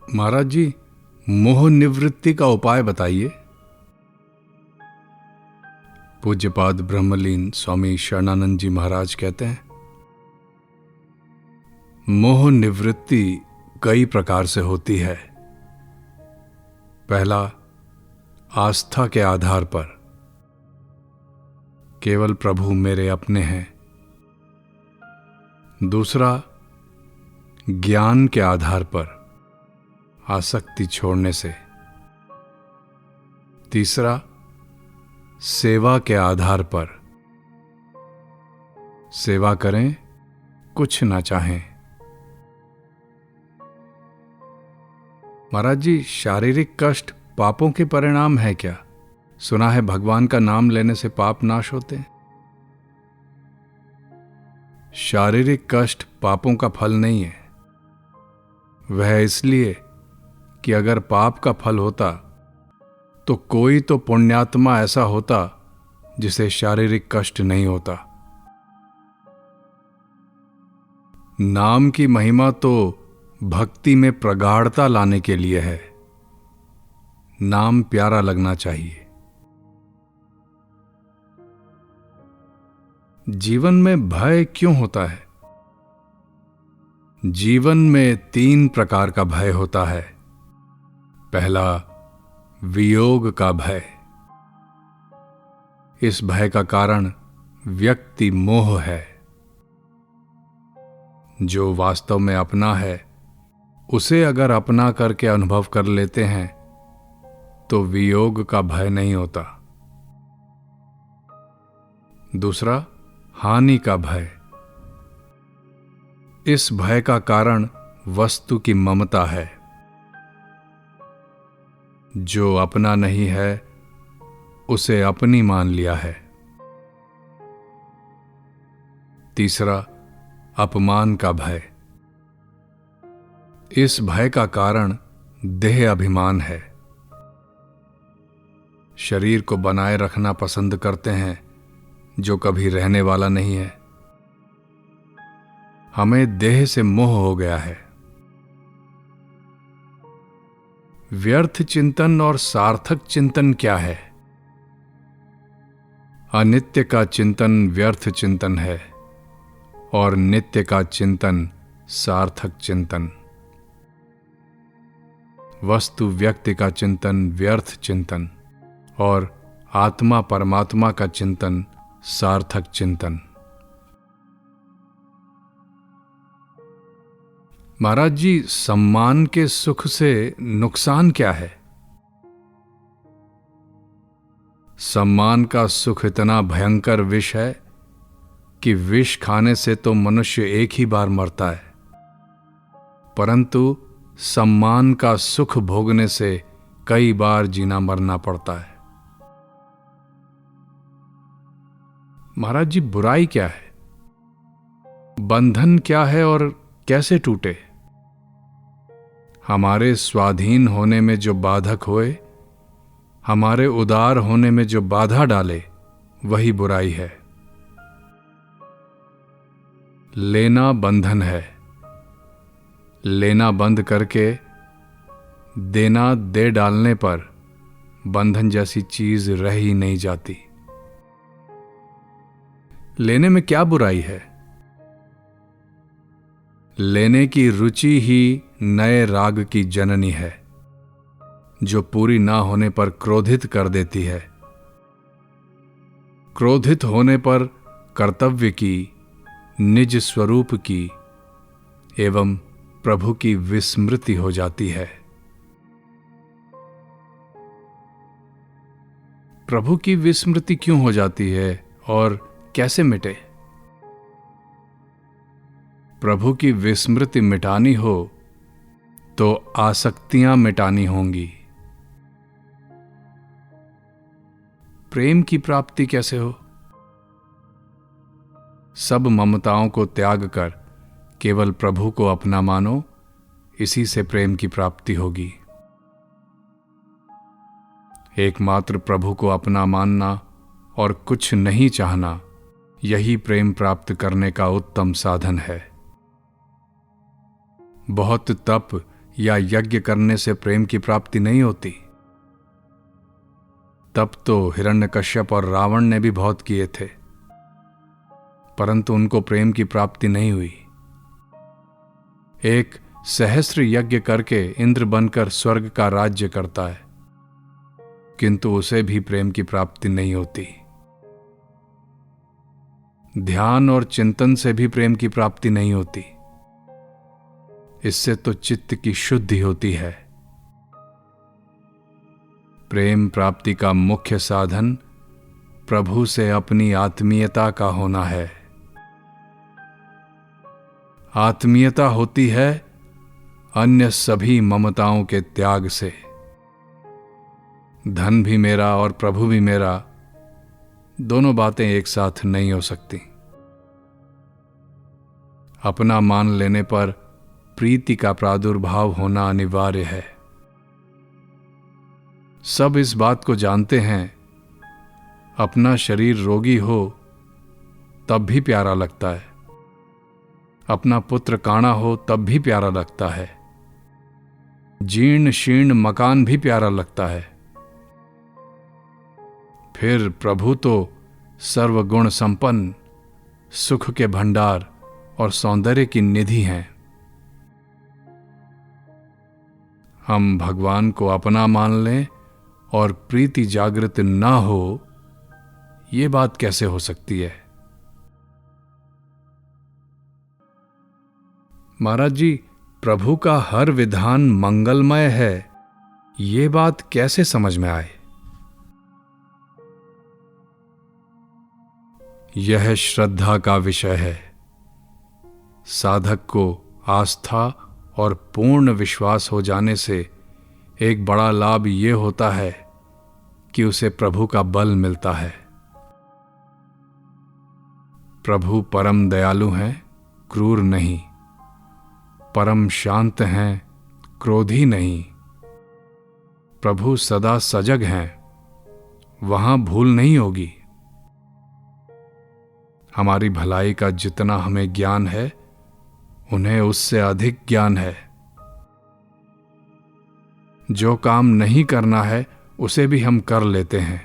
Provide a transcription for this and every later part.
महाराज जी, मोह निवृत्ति का उपाय बताइए। पूज्यपाद ब्रह्मलीन स्वामी शरणानंद जी महाराज कहते हैं, मोह निवृत्ति कई प्रकार से होती है। पहला, आस्था के आधार पर, केवल प्रभु मेरे अपने हैं। दूसरा, ज्ञान के आधार पर, आसक्ति छोड़ने से। तीसरा, सेवा के आधार पर, सेवा करें कुछ ना चाहें। महाराज जी, शारीरिक कष्ट पापों के परिणाम है क्या? सुना है भगवान का नाम लेने से पाप नाश होते हैं। शारीरिक कष्ट पापों का फल नहीं है। वह इसलिए कि अगर पाप का फल होता तो कोई तो पुण्यात्मा ऐसा होता जिसे शारीरिक कष्ट नहीं होता। नाम की महिमा तो भक्ति में प्रगाढ़ता लाने के लिए है। नाम प्यारा लगना चाहिए। जीवन में भय क्यों होता है? जीवन में 3 प्रकार का भय होता है। पहला, वियोग का भय। इस भय का कारण व्यक्ति मोह है। जो वास्तव में अपना है उसे अगर अपना करके अनुभव कर लेते हैं तो वियोग का भय नहीं होता। दूसरा, हानि का भय। इस भय का कारण वस्तु की ममता है। जो अपना नहीं है उसे अपनी मान लिया है। तीसरा, अपमान का भय। इस भय का कारण देह अभिमान है। शरीर को बनाए रखना पसंद करते हैं जो कभी रहने वाला नहीं है। हमें देह से मोह हो गया है। व्यर्थ चिंतन और सार्थक चिंतन क्या है? अनित्य का चिंतन व्यर्थ चिंतन है और नित्य का चिंतन सार्थक चिंतन। वस्तु व्यक्ति का चिंतन व्यर्थ चिंतन और आत्मा परमात्मा का चिंतन सार्थक चिंतन। महाराज जी, सम्मान के सुख से नुकसान क्या है? सम्मान का सुख इतना भयंकर विष है कि विष खाने से तो मनुष्य एक ही बार मरता है, परंतु सम्मान का सुख भोगने से कई बार जीना मरना पड़ता है। महाराज जी, बुराई क्या है? बंधन क्या है और कैसे टूटे? हमारे स्वाधीन होने में जो बाधक होए, हमारे उदार होने में जो बाधा डाले, वही बुराई है। लेना बंधन है। लेना बंद करके देना दे डालने पर बंधन जैसी चीज रह ही नहीं जाती। लेने में क्या बुराई है? लेने की रुचि ही नए राग की जननी है, जो पूरी ना होने पर क्रोधित कर देती है। क्रोधित होने पर कर्तव्य की, निज स्वरूप की एवं प्रभु की विस्मृति हो जाती है। प्रभु की विस्मृति क्यों हो जाती है और कैसे मिटे? प्रभु की विस्मृति मिटानी हो तो आसक्तियां मिटानी होंगी। प्रेम की प्राप्ति कैसे हो? सब ममताओं को त्याग कर केवल प्रभु को अपना मानो, इसी से प्रेम की प्राप्ति होगी। एकमात्र प्रभु को अपना मानना और कुछ नहीं चाहना, यही प्रेम प्राप्त करने का उत्तम साधन है। बहुत तप या यज्ञ करने से प्रेम की प्राप्ति नहीं होती? तब तो हिरण्यकश्यप और रावण ने भी बहुत किए थे, परंतु उनको प्रेम की प्राप्ति नहीं हुई। एक सहस्त्र यज्ञ करके इंद्र बनकर स्वर्ग का राज्य करता है, किंतु उसे भी प्रेम की प्राप्ति नहीं होती। ध्यान और चिंतन से भी प्रेम की प्राप्ति नहीं होती। इससे तो चित्त की शुद्धि होती है। प्रेम प्राप्ति का मुख्य साधन प्रभु से अपनी आत्मीयता का होना है। आत्मीयता होती है अन्य सभी ममताओं के त्याग से। धन भी मेरा और प्रभु भी मेरा, दोनों बातें एक साथ नहीं हो सकती। अपना मान लेने पर प्रीति का प्रादुर्भाव होना अनिवार्य है। सब इस बात को जानते हैं, अपना शरीर रोगी हो तब भी प्यारा लगता है, अपना पुत्र काणा हो तब भी प्यारा लगता है, जीर्ण शीर्ण मकान भी प्यारा लगता है। फिर प्रभु तो सर्वगुण संपन्न, सुख के भंडार और सौंदर्य की निधि हैं। हम भगवान को अपना मान लें और प्रीति जागृत ना हो, ये बात कैसे हो सकती है? महाराज जी, प्रभु का हर विधान मंगलमय है, ये बात कैसे समझ में आए? यह श्रद्धा का विषय है। साधक को आस्था और पूर्ण विश्वास हो जाने से एक बड़ा लाभ ये होता है कि उसे प्रभु का बल मिलता है। प्रभु परम दयालु हैं, क्रूर नहीं, परम शांत हैं, क्रोधी नहीं। प्रभु सदा सजग हैं, वहां भूल नहीं होगी। हमारी भलाई का जितना हमें ज्ञान है, उन्हें उससे अधिक ज्ञान है। जो काम नहीं करना है उसे भी हम कर लेते हैं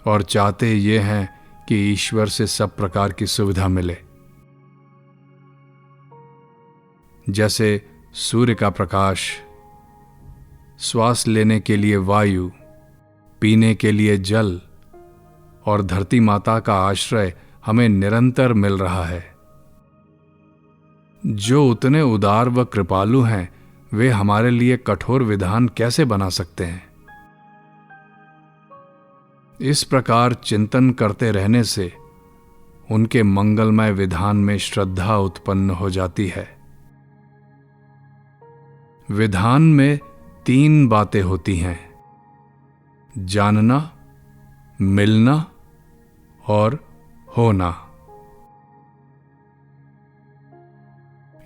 और चाहते ये हैं कि ईश्वर से सब प्रकार की सुविधा मिले। जैसे सूर्य का प्रकाश, श्वास लेने के लिए वायु, पीने के लिए जल और धरती माता का आश्रय हमें निरंतर मिल रहा है। जो उतने उदार व कृपालु हैं, वे हमारे लिए कठोर विधान कैसे बना सकते हैं? इस प्रकार चिंतन करते रहने से उनके मंगलमय विधान में श्रद्धा उत्पन्न हो जाती है। विधान में 3 बातें होती हैं: जानना, मिलना और होना।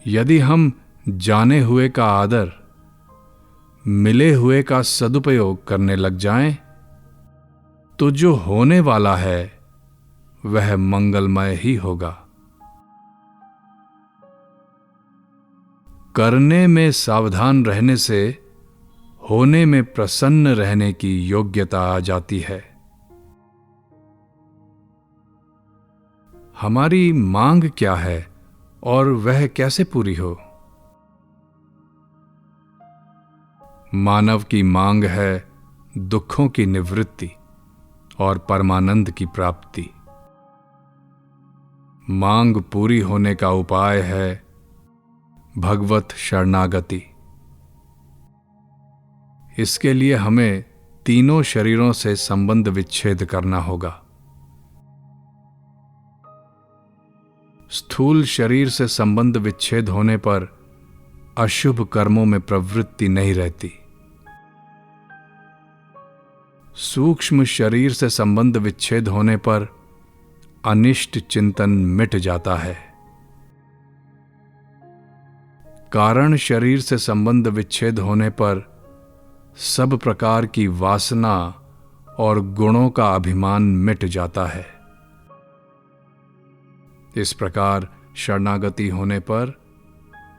यदि हम जाने हुए का आदर, मिले हुए का सदुपयोग करने लग जाएं, तो जो होने वाला है वह मंगलमय ही होगा। करने में सावधान रहने से होने में प्रसन्न रहने की योग्यता आ जाती है। हमारी मांग क्या है और वह कैसे पूरी हो? मानव की मांग है दुखों की निवृत्ति और परमानंद की प्राप्ति। मांग पूरी होने का उपाय है भगवत शरणागति। इसके लिए हमें तीनों शरीरों से संबंध विच्छेद करना होगा। स्थूल शरीर से संबंध विच्छेद होने पर अशुभ कर्मों में प्रवृत्ति नहीं रहती। सूक्ष्म शरीर से संबंध विच्छेद होने पर अनिष्ट चिंतन मिट जाता है। कारण शरीर से संबंध विच्छेद होने पर सब प्रकार की वासना और गुणों का अभिमान मिट जाता है। इस प्रकार शरणागति होने पर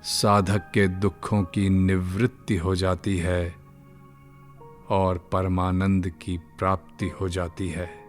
साधक के दुखों की निवृत्ति हो जाती है और परमानंद की प्राप्ति हो जाती है।